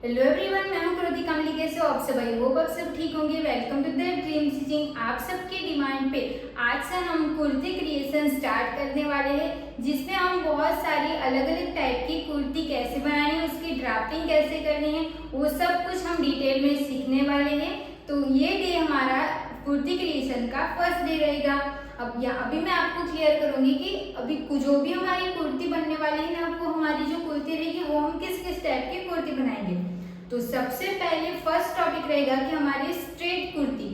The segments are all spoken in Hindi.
हेलो एवरीवन, मैं हूं कृति कमली। कैसे हो आप सब? आई होप आप सब ठीक होंगे। Welcome to the dream stitching. आप सबके डिमांड पे आज से हम कुर्ती क्रिएशन स्टार्ट करने वाले हैं, जिसमें हम बहुत सारी अलग अलग टाइप की कुर्ती कैसे बनानी है, उसकी ड्राफ्टिंग कैसे करनी है, वो सब कुछ हम डिटेल में सीखने वाले हैं। तो ये डे हमारा कुर्ती क्रिएशन का फर्स्ट डे रहेगा। अभी मैं आपको क्लियर करूंगी कि अभी जो भी हमारी कुर्ती बनने वाली है ना, वो हमारी जो कुर्ती रहेगी वो हम किस किस टाइप की कुर्ती बनाएंगे। तो सबसे पहले फर्स्ट टॉपिक रहेगा कि हमारी स्ट्रेट कुर्ती।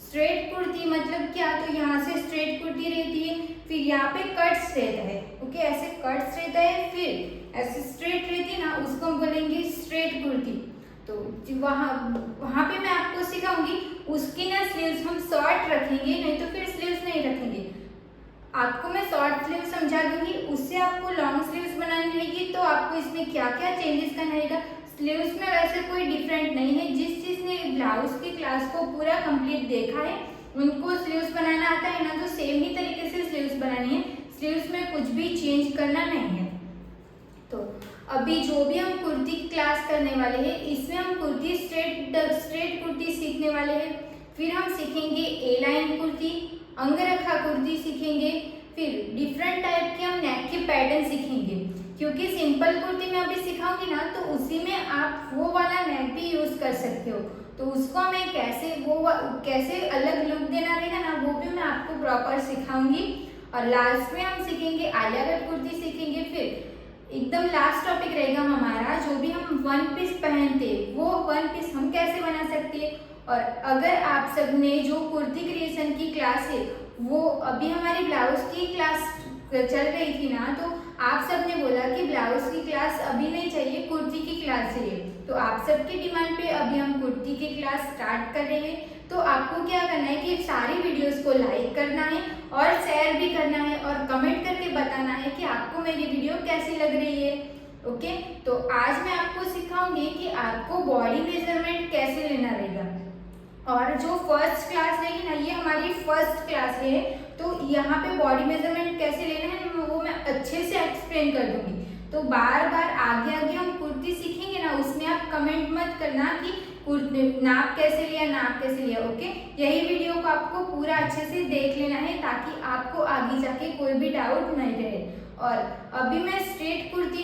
स्ट्रेट कुर्ती मतलब क्या? तो यहाँ से स्ट्रेट कुर्ती रहती है, फिर यहाँ पे कट्स रहता है। ओके, ऐसे कट्स रहता है, फिर ऐसे स्ट्रेट रहती है ना, उसको हम बोलेंगे स्ट्रेट कुर्ती। तो वहाँ पे मैं आपको सिखाऊंगी। उसकी ना स्लीव्स हम शॉर्ट रखेंगे, नहीं तो फिर स्लीव्स नहीं रखेंगे। आपको मैं शॉर्ट स्लीव समझा दूंगी, उससे आपको लॉन्ग स्लीव्स बनानी रहेगी। तो आपको इसमें क्या क्या चेंजेस करना रहेगा। स्लीव्स में वैसे कोई डिफरेंट नहीं है। जिस चीज ने ब्लाउज की क्लास को पूरा कंप्लीट देखा है, उनको स्लीव्स बनाना आता है ना, तो सेम ही तरीके से स्लीव्स बनानी है। स्लीव्स में कुछ भी चेंज करना नहीं है। तो अभी जो भी हम कुर्ती की क्लास करने वाले हैं, इसमें हम कुर्ती स्ट्रेट कुर्ती सीखने वाले हैं। फिर हम सीखेंगे ए लाइन कुर्ती, अंगरखा कुर्ती सीखेंगे। फिर डिफरेंट टाइप के हम नेक के पैटर्न सीखेंगे, क्योंकि सिंपल कुर्ती में अभी सिखाऊंगी ना, तो उसी में आप वो वाला नेक भी यूज कर सकते हो। तो उसको हमें कैसे अलग लुक देना रहेगा ना, वो भी मैं आपको प्रॉपर सिखाऊंगी। और लास्ट में हम सीखेंगे आलिया कट कुर्ती सीखेंगे। फिर एकदम लास्ट टॉपिक रहेगा हमारा, जो भी हम वन पीस पहनते वो वन पीस हम कैसे बना सकते हैं। और अगर आप सबने जो कुर्ती क्रिएशन की क्लास है, वो अभी हमारी ब्लाउज की क्लास चल रही थी ना, तो आप सबने बोला कि ब्लाउज की क्लास अभी नहीं चाहिए, कुर्ती की क्लास चाहिए। तो आप सबकी डिमांड पे अभी हम कुर्ती की क्लास स्टार्ट कर रहे हैं। तो आपको क्या करना है कि सारी वीडियोस को लाइक करना है और शेयर भी करना है और कमेंट करके बताना है कि आपको मेरी वीडियो कैसी लग रही है। ओके, तो आज मैं आपको सिखाऊंगी कि आपको बॉडी मेजरमेंट कैसे लेना रहेगा। और जो फर्स्ट क्लास रहेगी ना, ये हमारी फर्स्ट क्लास है, तो यहाँ पे बॉडी मेजरमेंट कैसे लेना है वो मैं अच्छे से एक्सप्लेन कर दूंगी। तो बार बार आगे आगे हम कुर्ती सीखेंगे ना, उसमें आप कमेंट मत करना कि नाप कैसे लिया, नाप कैसे लिया। ओके, यही वीडियो को आपको पूरा अच्छे से देख लेना है, ताकि आपको आगे जाके कोई भी डाउट नहीं रहे। और अभी मैं स्ट्रेट कुर्ती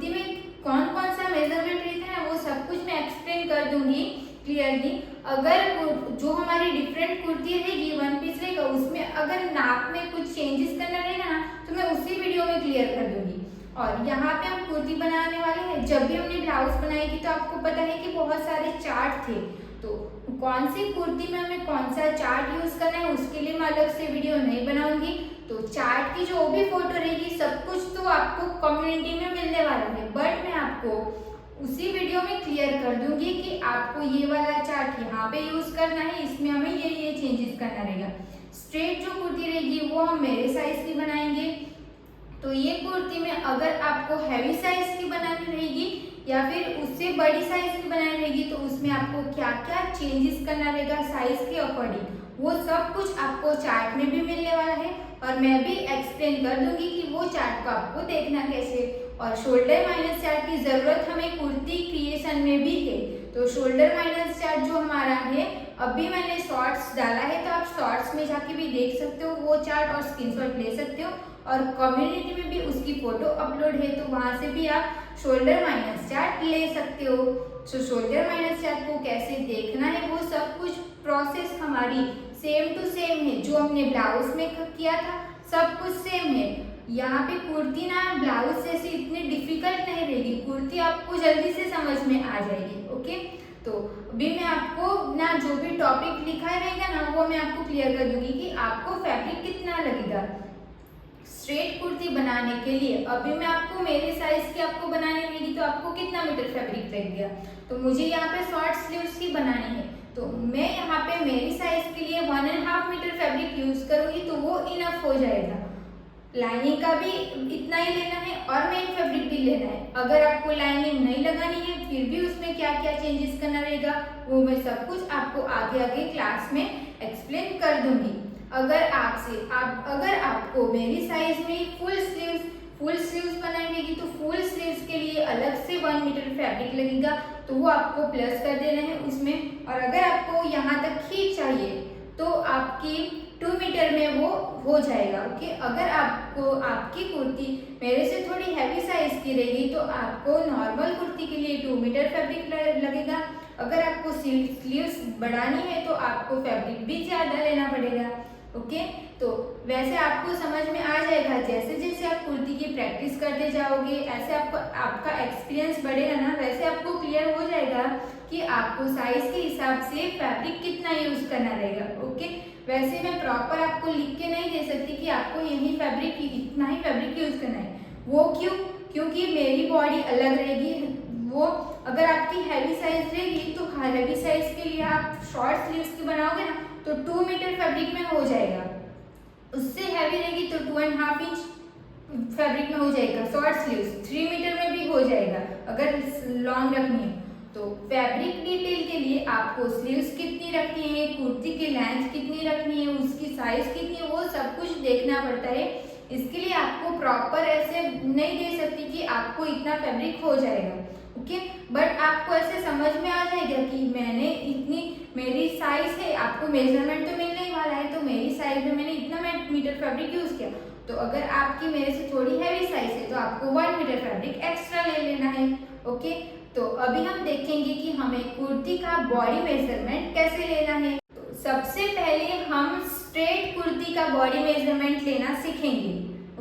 में कौन कौन सा मेजरमेंट रहता है, वो सब कुछ मैं एक्सप्लेन कर दूंगी क्लियरली। अगर जो हमारी डिफरेंट कुर्ती रहेगी, वन पीस रहेगा, उसमें अगर नाप में कुछ चेंजेस करना रहेगा ना, तो मैं उसी वीडियो में क्लियर कर दूंगी। और यहाँ पे हम कुर्ती बनाने वाले हैं। जब भी हमने ब्लाउज बनाई थी, तो आपको पता है कि बहुत सारे चार्ट थे। तो कौन सी कुर्ती में हमें कौन सा चार्ट यूज करना है, उसके लिए मैं अलग से वीडियो नहीं बनाऊंगी। तो चार्ट की जो भी फोटो रहेगी, सब कुछ तो आपको कम्युनिटी में मिलने वाला है, बट मैं आपको उसी वीडियो में क्लियर कर दूंगी कि आपको ये वाला चार्ट यहाँ पे यूज करना है, इसमें हमें ये चेंजेस करना रहेगा। स्ट्रेट जो कुर्ती रहेगी वो हम मेरे साइज की बनाएंगे। तो ये कुर्ती में अगर आपको हैवी साइज की बनानी रहेगी या फिर उससे बड़ी साइज की बनानी रहेगी, तो उसमें आपको क्या क्या चेंजेस करना रहेगा साइज के अकॉर्डिंग, वो सब कुछ आपको चार्ट में भी मिलने वाला है। और मैं भी एक्सप्लेन कर दूंगी कि वो चार्ट को आपको देखना कैसे। और शोल्डर माइनस चार्ट की जरूरत हमें कुर्ती क्रिएशन में भी है। तो शोल्डर माइनस चार्ट जो हमारा है, अभी मैंने शॉर्ट्स डाला है, तो आप शॉर्ट्स में जाके भी देख सकते हो वो चार्ट और स्क्रीनशॉट ले सकते हो। और कम्युनिटी में भी उसकी फोटो अपलोड है, तो वहां से भी आप शोल्डर माइनस चार्ट ले सकते हो। तो शोल्डर माइनस चार्ट को कैसे देखना है, वो सब कुछ प्रोसेस हमारी सेम टू सेम है। जो हमने ब्लाउज में किया था, सब कुछ सेम है। यहाँ पे कुर्ती ना ब्लाउज जैसी इतनी डिफिकल्ट नहीं रहेगी, कुर्ती आपको जल्दी से समझ में आ जाएगी। ओके, तो अभी मैं आपको ना जो भी टॉपिक लिखा रहेगा ना, वो मैं आपको क्लियर कर दूंगी कि आपको फैब्रिक कितना लगेगा स्ट्रेट कुर्ती बनाने के लिए। अभी मैं आपको मेरे साइज की आपको बनानी रहेगी, तो आपको कितना मीटर फैब्रिक लगेगा। तो मुझे यहाँ पे शॉर्ट स्लीव्स की बनानी है, तो मैं यहाँ पे मेरी साइज के लिए 1.5 मीटर फैब्रिक यूज करूंगी, तो वो इनफ हो जाएगा। लाइनिंग का भी इतना ही लेना है और मेन फैब्रिक भी लेना है। अगर आपको लाइनिंग नहीं लगानी है, फिर भी उसमें क्या क्या चेंजेस करना रहेगा, वो मैं सब कुछ आपको आगे आगे क्लास में एक्सप्लेन कर दूंगी। अगर आपको मेरी साइज में फुल स्लीव्स बनाएंगे तो फुल स्लीव्स के लिए अलग से 1 मीटर फैब्रिक लगेगा, तो वो आपको प्लस कर देना है उसमें। और अगर आपको यहाँ तक ही चाहिए तो आपकी 2 मीटर में वो हो जाएगा। ओके, अगर आपको आपकी कुर्ती मेरे से थोड़ी हैवी साइज की रहेगी तो आपको नॉर्मल कुर्ती के लिए 2 मीटर फैब्रिक लगेगा। अगर आपको स्लीव्स बढ़ानी है तो आपको फैब्रिक भी ज़्यादा लेना पड़ेगा। ओके, तो वैसे आपको समझ में आ जाएगा, जैसे जैसे आप कुर्ती की प्रैक्टिस करते जाओगे ऐसे आपको आपका एक्सपीरियंस बढ़ेगा ना, वैसे आपको क्लियर हो जाएगा कि आपको साइज के हिसाब से फैब्रिक कितना यूज करना रहेगा। ओके, वैसे मैं प्रॉपर आपको लिख के नहीं दे सकती कि आपको यही फैब्रिक इतना ही फैब्रिक यूज करना है। वो क्यों? क्योंकि मेरी बॉडी अलग रहेगी। वो अगर आपकी हैवी साइज रहेगी तो हैवी साइज के लिए आप शॉर्ट स्लीव्स की बनाओगे ना तो 2 मीटर फैब्रिक में हो जाएगा। उससे हैवी रहेगी तो 2.5 इंच फैब्रिक में हो जाएगा। शॉर्ट स्लीव्स 3 मीटर में भी हो जाएगा अगर लॉन्ग रखनी है। तो फैब्रिक डिटेल के लिए आपको स्लीव्स कितनी रखनी है, कुर्ती की लेंथ कितनी रखनी है, उसकी साइज कितनी है, वो सब कुछ देखना पड़ता है। इसके लिए आपको प्रॉपर ऐसे नहीं दे सकती कि आपको इतना फैब्रिक हो जाएगा। ओके, बट आपको ऐसे समझ में आ जाएगा कि मैंने इतनी मेरी साइज है, आपको मेजरमेंट तो मिलने ही वाला है, तो मेरी साइज में मैंने इतना मीटर फैब्रिक यूज किया। तो अगर आपकी मेरे से थोड़ी हैवी साइज है तो आपको 1 मीटर फैब्रिक एक्स्ट्रा ले लेना है। ओके, तो अभी हम देखेंगे कि हमें कुर्ती का बॉडी मेजरमेंट कैसे लेना है। तो सबसे पहले हम स्ट्रेट कुर्ती का बॉडी मेजरमेंट लेना सीखेंगे।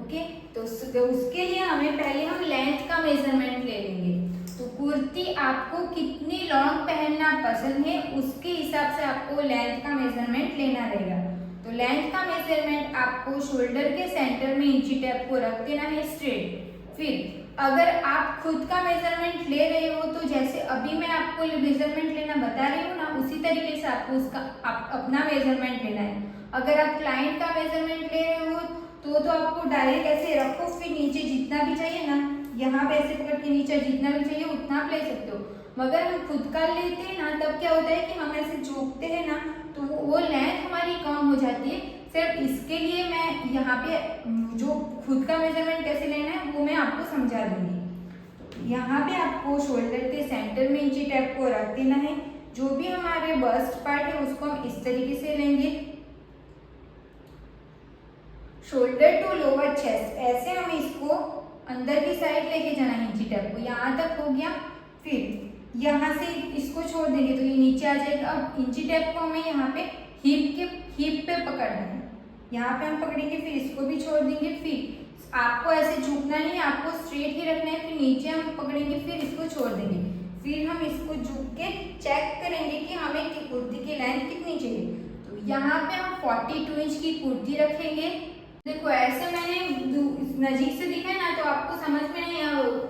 ओके, तो उसके लिए हमें पहले हम लेंथ का मेजरमेंट ले लेंगे। तो कुर्ती आपको कितनी लॉन्ग पहनना पसंद है उसके हिसाब से आपको लेंथ का मेजरमेंट लेना रहेगा। तो लेंथ का मेजरमेंट आपको शोल्डर के सेंटर में इंची टेप को रख देना है स्ट्रेट। फिर अगर आप खुद का मेजरमेंट ले रहे हो तो जैसे अभी मैं आपको मेजरमेंट लेना बता रही हूँ ना, उसी तरीके से आपको उसका अपना मेजरमेंट लेना है। अगर आप क्लाइंट का मेजरमेंट ले रहे हो तो आपको डायरेक्ट ऐसे रखो, फिर नीचे जितना भी चाहिए ना, यहाँ पे ऐसे पकड़ के नीचे जितना भी चाहिए उतना आप ले सकते हो। मगर हम खुद का लेते हैं ना तब क्या होता है कि हम ऐसे झुकते हैं ना तो वो लेंथ हमारी कम हो जाती है। सिर्फ इसके लिए मैं यहाँ पे जो खुद का मेजरमेंट कैसे लेना है वो मैं आपको समझा दूंगी। यहाँ पे आपको शोल्डर के सेंटर में इंची टेप को रख देना है। जो भी हमारे बस्ट पार्ट है उसको हम इस तरीके से लेंगे, शोल्डर टू लोअर चेस्ट, ऐसे हम इसको अंदर की साइड लेके जाना है इंची टेप को। यहाँ तक हो गया, फिर यहाँ से इसको छोड़ देंगे तो ये नीचे आ जाएगा। अब इंची टेप को हमें यहाँ पे हिप पे पकड़ना है, यहाँ पे हम पकड़ेंगे, फिर इसको भी छोड़ देंगे। फिर आपको ऐसे झुकना नहीं है, आपको स्ट्रेट ही रखना है। फिर नीचे हम पकड़ेंगे, फिर इसको छोड़ देंगे, फिर हम इसको झुक के चेक करेंगे कि हमें कुर्ती की लेंथ कितनी चाहिए। तो यहाँ पे हम 42 इंच की कुर्ती रखेंगे। देखो ऐसे मैंने नजीक से दिखा है ना तो आपको समझ में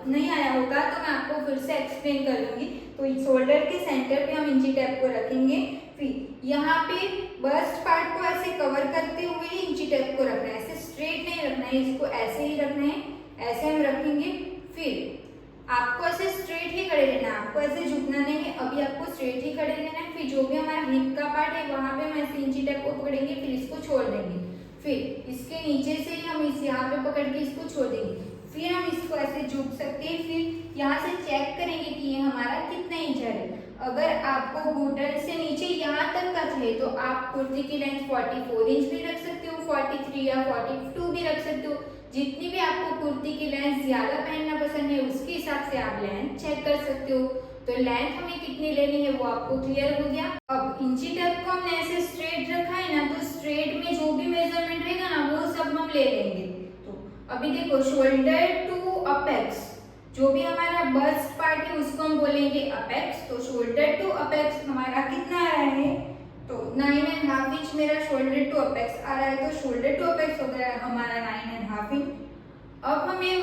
नहीं आया होगा, तो मैं आपको फिर से एक्सप्लेन कर दूंगी। तो शोल्डर के सेंटर पे हम इंची टेप को रखेंगे, फिर यहाँ पे बस्ट पार्ट को ऐसे कवर करते हुए ही इंची टेप को रखना है, ऐसे स्ट्रेट नहीं रखना है, इसको ऐसे ही रखना है, ऐसे हम रखेंगे। फिर आपको ऐसे स्ट्रेट ही खड़े रहना है, आपको ऐसे झुकना नहीं है, अभी आपको स्ट्रेट ही खड़े रहना है। फिर जो भी हमारा हिप का पार्ट है वहां पे हम ऐसे इंची टेप को पकड़ेंगे, फिर इसको छोड़ देंगे। फिर इसके नीचे से ही हम इस यहाँ पे पकड़ के इसको छोड़ देंगे, फिर हम इसको ऐसे झुक सकते हैं। फिर यहाँ से चेक करेंगे कि ये हमारा कितना इंच है। अगर आपको घुटन से नीचे यहाँ तक का चाहिए तो आप कुर्ती की लेंथ 44 इंच भी रख सकते हो, 43 या 42 भी रख सकते हो। जितनी भी आपको कुर्ती की लेंथ ज्यादा पहनना पसंद है उसके हिसाब से आप लेंथ चेक कर सकते हो। तो लेंथ हमें कितनी लेनी है वो आपको क्लियर हो गया। अब इंची टेप को हमने ऐसे स्ट्रेट रखा है ना, तो स्ट्रेट में जो भी मेजरमेंट रहेगा ना वो सब हम ले लेंगे। तो अभी देखो शोल्डर टू अपेक्स, जो भी हमारा बस्ट पार्ट है उसको हम बोलेंगे अपेक्स। तो शोल्डर टू अपेक्स हमारा कितना आ रहा है, तो 9.5 इंच मेरा शोल्डर टू अपेक्स आ रहा है। तो शोल्डर टू अपेक्स हो गया हमारा 9.5 इंच। अब हमें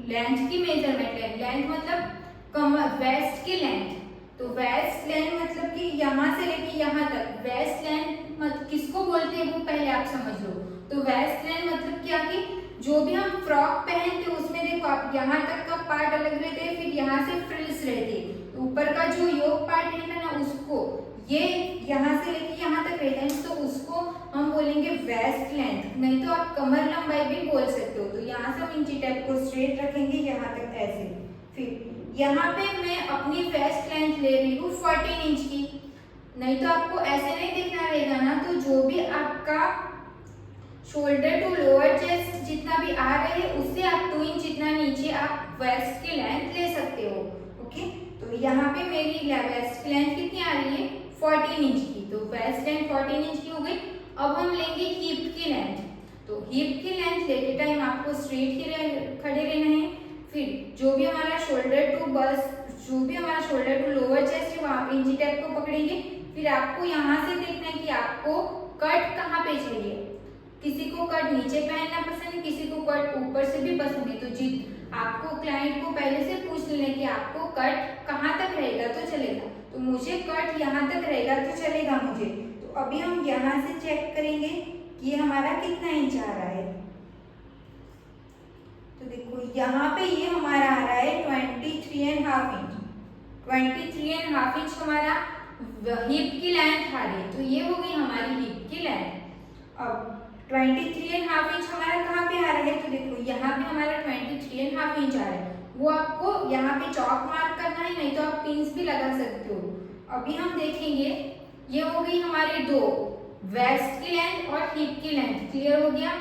लेंथ की मेजरमेंट है, लेंथ मतलब कमर वेस्ट की लेंथ। तो वेस्ट लेंथ मतलब कि यहाँ से लेके यहाँ तक, वेस्ट लेंथ मतलब किसको बोलते हैं वो पहले आप समझ लो। तो वेस्ट लेंथ मतलब क्या कि जो भी हम फ्रॉक पहनते हैं उसमें देखो आप यहाँ तक का पार्ट अलग रहते हैं, फिर यहाँ से फ्रिल्स रहते हैं, तो ऊपर का जो योक पार्ट है ना उसको उसको ये यहाँ से लेके यहाँ तक रहता है तो उसको हम बोलेंगे वेस्ट लेंथ, नहीं तो आप कमर लंबाई भी बोल सकते हो। तो यहाँ से हम इंची टेप को स्ट्रेट रखेंगे यहाँ तक ऐसे। फिर यहाँ पे मैं अपनी वेस्ट लेंथ ले रही हूँ 14 इंच की, नहीं तो आपको ऐसे नहीं दिखना रहेगा ना, तो जो भी आपका शोल्डर टू लोअर चेस्ट जितना भी आ रहे है उससे आप 2 इंच जितना नीचे आप वेस्ट की लेंथ ले सकते हो। ओके, तो यहाँ पे मेरी वेस्ट की लेंथ कितनी आ रही है 14 इंच की, तो वेस्ट लेंथ 14 इंच की हो गई। अब हम लेंगे हिप की लेंथ, तो हिप की लेंथ लेते टाइम आपको स्ट्रेट ही खड़े रहना है। फिर जो भी हमारा शोल्डर टू बस जो भी हमारा शोल्डर टू लोअर चेस्ट है वहाँ पे इंची टेप को पकड़ेंगे। फिर आपको यहाँ से देखना है कि आपको कट कहाँ पे चाहिए। किसी को कट नीचे पहनना पसंद है, किसी को कट ऊपर से भी पसंद है, तो आपको क्लाइंट को पहले से पूछ लेना कि आपको कट कहाँ तक रहेगा तो चलेगा। तो मुझे कट यहाँ तक रहेगा तो चलेगा मुझे। तो अभी हम यहाँ से चेक करेंगे कि ये हमारा कितना इंच आ रहा है। तो देखो यहाँ पे ये हमारा आ रहा है 23.5 इंच। 23.5 इंच हमारा हिप की लेंथ आ रही है, तो ये हो गई हमारी हिप की लेंथ। अब 23.5 इंच हमारा कहाँ पे आ रहा है, तो देखो यहाँ पे हमारा 23.5 इंच आ रहा है, वो आपको यहाँ पे चौक मार्क करना है, नहीं तो आप पिंस भी लगा सकते हो। अभी हम देखेंगे, ये हो गई हमारी दो, वेस्ट की लेंथ और हिप की लेंथ, क्लियर हो गया।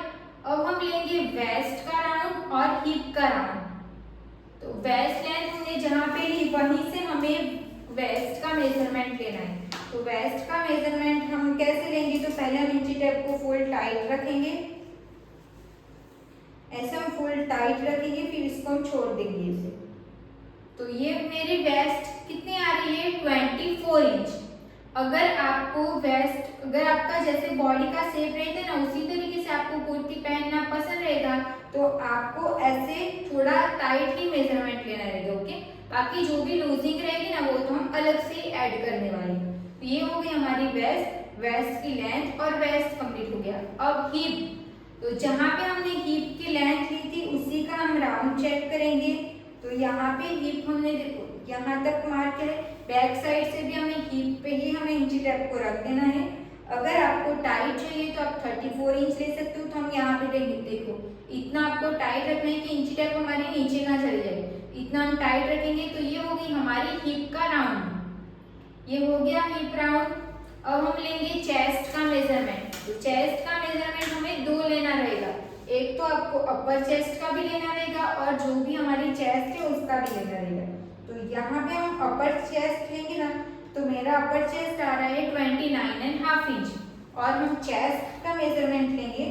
अब हम लेंगे वेस्ट का राउंड और हिप का राउंड। तो वेस्ट लेंथ हमने जहाँ पे ली वहीं से हमें वेस्ट का मेजरमेंट लेना है। तो वेस्ट का मेजरमेंट हम कैसे लेंगे, तो पहले हम इंची टेप को फुल टाइट रखेंगे, ऐसे हम फुल टाइट रखेंगे, फिर इसको हम छोड़ देंगे इसे। तो ये मेरी वेस्ट कितनी आ रही है 24 इंच। अगर आपको वेस्ट, अगर आपका जैसे बॉडी का शेप रहता है ना उसी तरीके से आपको कुर्ती पहनना पसंद रहेगा तो आपको ऐसे थोड़ा टाइट ही मेजरमेंट लेना रहेगा। ओके, बाकी जो भी लूजिंग रहेगी ना वो तो हम अलग से ही ऐड करने वाले हैं। तो ये हो गई हमारी वेस्ट, वेस्ट की लेंथ और वेस्ट कंप्लीट हो गया। अब हिप, तो जहाँ पे हमने हिप की लेंथ ली थी उसी का हम राउंड चेक करेंगे। तो यहाँ पे हिप हमने देखो यहाँ तक मार्क है, बैक साइड से भी हमें हिप पे ही हमें इंची टेप को रख देना है। अगर आपको टाइट चाहिए तो आप 34 इंच ले सकते हो। तो हम यहाँ पे देखो इतना आपको टाइट रखना है कि इंची टेप हमारी नीचे ना चले जाए, इतना हम टाइट रखेंगे। तो ये हो गई हमारी हिप का राउंड, ये हो गया हिप राउंड। अब हम लेंगे चेस्ट का मेजरमेंट। तो चेस्ट का मेजरमेंट हमें दो लेना रहेगा, एक तो आपको अपर चेस्ट का भी लेना रहेगा और जो भी हमारी चेस्ट है उसका भी लेना रहेगा। तो यहाँ पे हम अपर चेस्ट लेंगे ना, तो मेरा अपर चेस्ट आ रहा है 29.5 इंच और हम चेस्ट का मेजरमेंट लेंगे।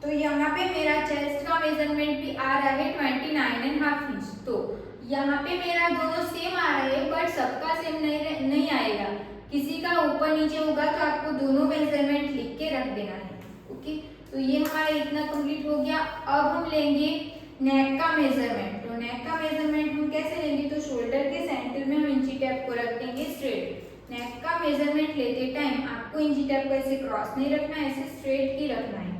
तो यहाँ पे मेरा चेस्ट का मेजरमेंट भी आ रहा है 29.5 इंच। तो यहाँ पे मेरा दोनों सेम आ रहा है, बट सबका सेम नहीं आएगा, किसी का ऊपर नीचे होगा। तो आपको दोनों मेजरमेंट लिख के रख देना है। ओके, तो ये हमारा इतना कंप्लीट हो गया। अब हम लेंगे नेक का मेजरमेंट। तो नेक का मेजरमेंट हम कैसे लेंगे, तो शोल्डर के सेंटर में हम इंची टेप को रख देंगे स्ट्रेट। नेक का मेजरमेंट लेते टाइम आपको इंची टेप को ऐसे क्रॉस नहीं रखना है, ऐसे स्ट्रेट ही रखना है।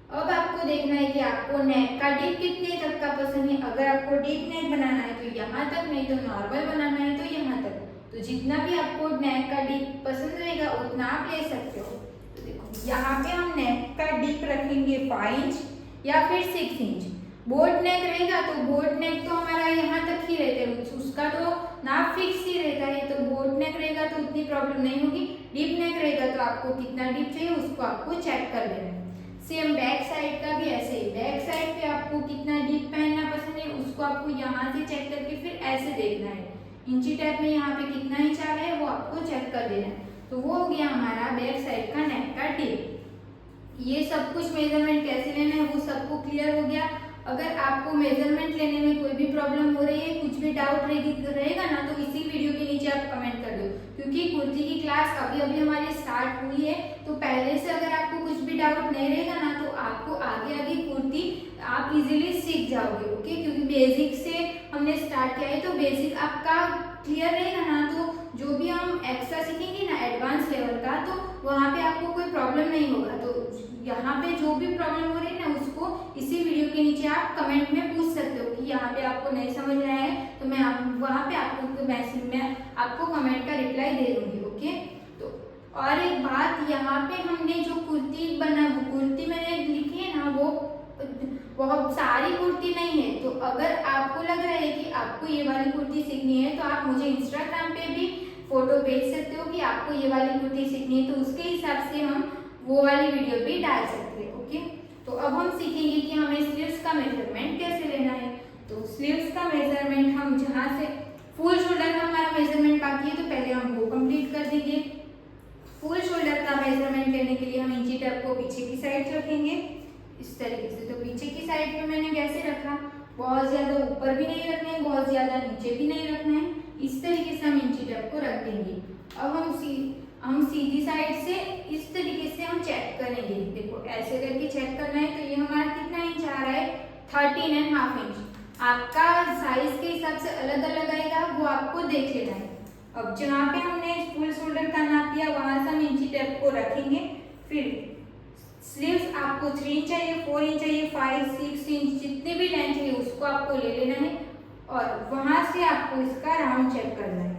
अब आपको देखना है कि आपको नेक का डीप कितने तक का पसंद है। अगर आपको डीप नेक बनाना है तो यहाँ तक, नहीं तो नॉर्मल बनाना है तो यहाँ तक। तो जितना भी आपको नेक का डीप पसंद रहेगा उतना आप ले सकते हो। तो देखो यहाँ पे हम नेक का डीप रखेंगे 5 इंच या फिर 6 इंच। बोट नेक रहेगा तो बोट नेक तो हमारा यहाँ तक ही रहता है, उसका तो नाप फिक्स ही रहता है। तो बोट नेक रहेगा तो उतनी प्रॉब्लम नहीं होगी। डीप नेक रहेगा तो आपको कितना डीप चाहिए उसको आपको चेक कर लेना है। सेम बैक साइड का भी ऐसे ही, बैक साइड पे आपको कितना डीप पहनना पसंद है उसको आपको यहाँ से चेक करके फिर ऐसे देखना है। इंची टेप में यहाँ पे कितना इंच आ रहा है वो आपको चेक कर देना है। तो वो हो गया हमारा बैक साइड का नेक का डीप। ये सब कुछ मेजरमेंट कैसे लेना है वो सबको क्लियर हो गया। अगर आपको मेजरमेंट लेने में कोई भी प्रॉब्लम हो रही है, कुछ भी डाउट रहेगा ना, तो इसी वीडियो के नीचे आप कमेंट कर दो, क्योंकि कुर्ती की क्लास अभी अभी हमारी स्टार्ट हुई है। तो पहले से अगर आपको कुछ भी डाउट नहीं रहेगा ना तो आपको आगे आगे कुर्ती आप इजीली सीख जाओगे। ओके, क्योंकि बेसिक से हमने स्टार्ट स्टार्ट किया है तो बेसिक आपका क्लियर रहेगा ना, तो जो भी हम एक्स्ट्रा सीखेंगे ना एडवांस लेवल का, तो वहाँ पे आपको कोई प्रॉब्लम नहीं होगा। तो यहाँ पे जो भी प्रॉब्लम हो रही है ना, उसको इसी वीडियो के नीचे आप कमेंट में पूछ सकते हो कि यहाँ पे आपको नहीं समझ आया है, तो मैं वहाँ पे आपको मैसेज में आपको कमेंट का रिप्लाई दे दूँगी। ओके, तो और एक बात, यहाँ पे हमने जो कुर्ती मैंने लिखी है ना, वो बहुत सारी कुर्ती नहीं है। तो अगर आपको लग रहा है कि आपको ये वाली कुर्ती सीखनी है, तो आप मुझे इंस्टाग्राम पे भी फोटो भेज सकते हो कि आपको ये वाली कुर्ती सीखनी है, तो उसके हिसाब से हम वो वाली वीडियो भी डाल सकते हैं। ओके, तो अब हम सीखेंगे कि हमें स्लीव्स का मेजरमेंट कैसे लेना है। तो स्लीव्स का मेजरमेंट हम जहाँ से फुल शोल्डर का हमारा मेजरमेंट बाकी है, तो पहले हम वो कंप्लीट कर देंगे। फुल शोल्डर का मेजरमेंट लेने के लिए हम इंची टेप को पीछे की साइड रखेंगे इस तरीके से। तो पीछे की साइड पे मैंने कैसे रखा, बहुत ज्यादा ऊपर भी नहीं रखना है, बहुत ज्यादा नीचे भी नहीं रखना है, इस तरीके से हम इंची टेप को रख देंगे। अब हम सीधी साइड से इस तरीके से हम चेक करेंगे। देखो ऐसे करके चेक करना है। तो ये हमारा कितना इंच आ रहा है, 13.5 इंच। आपका साइज के हिसाब से अलग अलग आएगा, वो आपको देख लेना है। अब जहाँ पे हमने फुल शोल्डर का नाप दिया, वहां से हम इंची टेप को रखेंगे। फिर स्लीव्स आपको 3 इंच चाहिए, 4 इंच चाहिए, 5, 6 इंच, जितनी भी लेंथ चाहिए उसको आपको ले लेना है। और वहां से आपको इसका राउंड चेक करना है।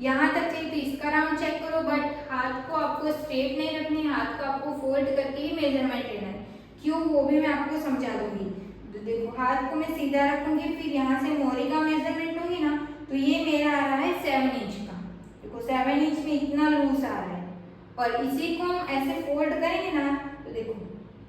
यहाँ तक चाहिए तो इसका राउंड चेक करो, बट हाथ को आपको स्ट्रेट नहीं रखनी है, हाथ को आपको फोल्ड करके ही मेजरमेंट लेना है। क्यों, वो भी मैं आपको समझा दूंगी। तो देखो हाथ को मैं सीधा रखूंगी, फिर यहाँ से मोरी का मेजरमेंट लूंगी ना, तो ये मेरा आ रहा है 7 इंच का। देखो 7 इंच में इतना लूज आ रहा है, और इसी को हम ऐसे फोल्ड करेंगे ना, तो देखो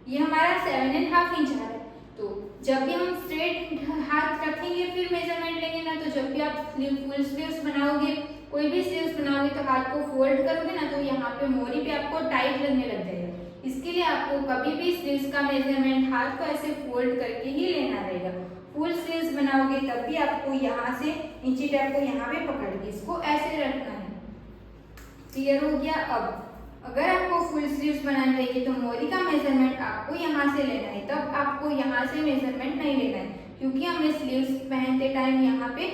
ये हमारा 7.5 इंच आ रहा है। तो जब भी हम स्ट्रेट हाथ रखेंगे फिर मेजरमेंट लेंगे ना, तो जब भी आप फुल स्लीव्स बनाओगे, कोई भी स्लीव्स बनाओगे, तो हाथ को फोल्ड करोगे ना, तो यहाँ पे मोरी पे आपको टाइट लगने लग जाएगा। इसके लिए आपको कभी भी स्लीव्स का मेजरमेंट हाथ को ऐसे फोल्ड करके ही लेना रहेगा। फुल स्लीव्स बनाओगे तब भी आपको यहाँ से इंची टेप को यहाँ पे पकड़ के इसको ऐसे रखना है। क्लियर हो गया। अब अगर आपको फुल स्लीव्स बनानी रहेगी तो मोरी का मेजरमेंट आपको यहाँ से लेना है, तब आपको यहाँ से मेजरमेंट नहीं लेना है, क्योंकि हमें स्लीव्स पहनते टाइम यहाँ पे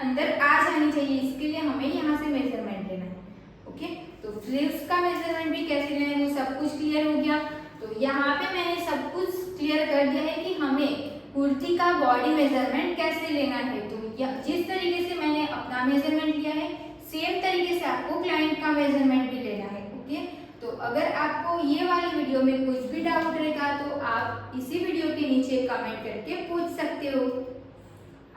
अंदर आ जानी चाहिए, इसके लिए हमें यहाँ से मेजरमेंट लेना है। ओके, तो स्लीव्स का मेजरमेंट भी कैसे लेना है वो सब कुछ क्लियर हो गया। तो यहाँ पे मैंने सब कुछ क्लियर कर दिया है कि हमें कुर्ती का बॉडी मेजरमेंट कैसे लेना है। तो जिस तरीके से मैंने अपना मेजरमेंट लिया है, सेम तरीके से आपको क्लाइंट का मेजरमेंट भी लेना है। ओके, तो अगर आपको ये वाली वीडियो में कुछ भी डाउट रहेगा तो आप इसी वीडियो के नीचे कमेंट करके पूछ सकते हो।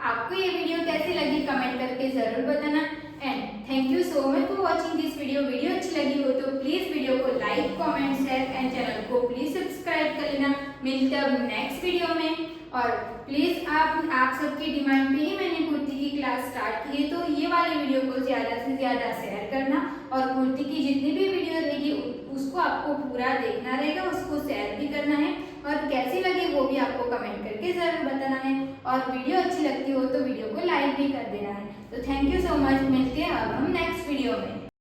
आपको ये वीडियो कैसी लगी कमेंट करके जरूर बताना। And thank you so much for watching this video. Video अच्छी लगी हो तो प्लीज वीडियो को like, comment, share and channel को प्लीज सब्सक्राइब कर लेना। मिलते हैं अब नेक्स्ट वीडियो में। और प्लीज आप सबकी डिमांड पे ही मैंने कुर्ती की क्लास स्टार्ट की है, तो ये वाली वीडियो को ज्यादा से ज्यादा शेयर करना, और कुर्ती की जितनी भी वीडियो रहेगी उसको आपको पूरा देखना रहेगा, उसको शेयर भी करना है, और कैसी लगी वो भी आपको कमेंट करके जरूर बताना है। और वीडियो अच्छी लगती हो तो वीडियो को लाइक भी कर देना है। तो थैंक यू सो मच। मिलते हैं अब हम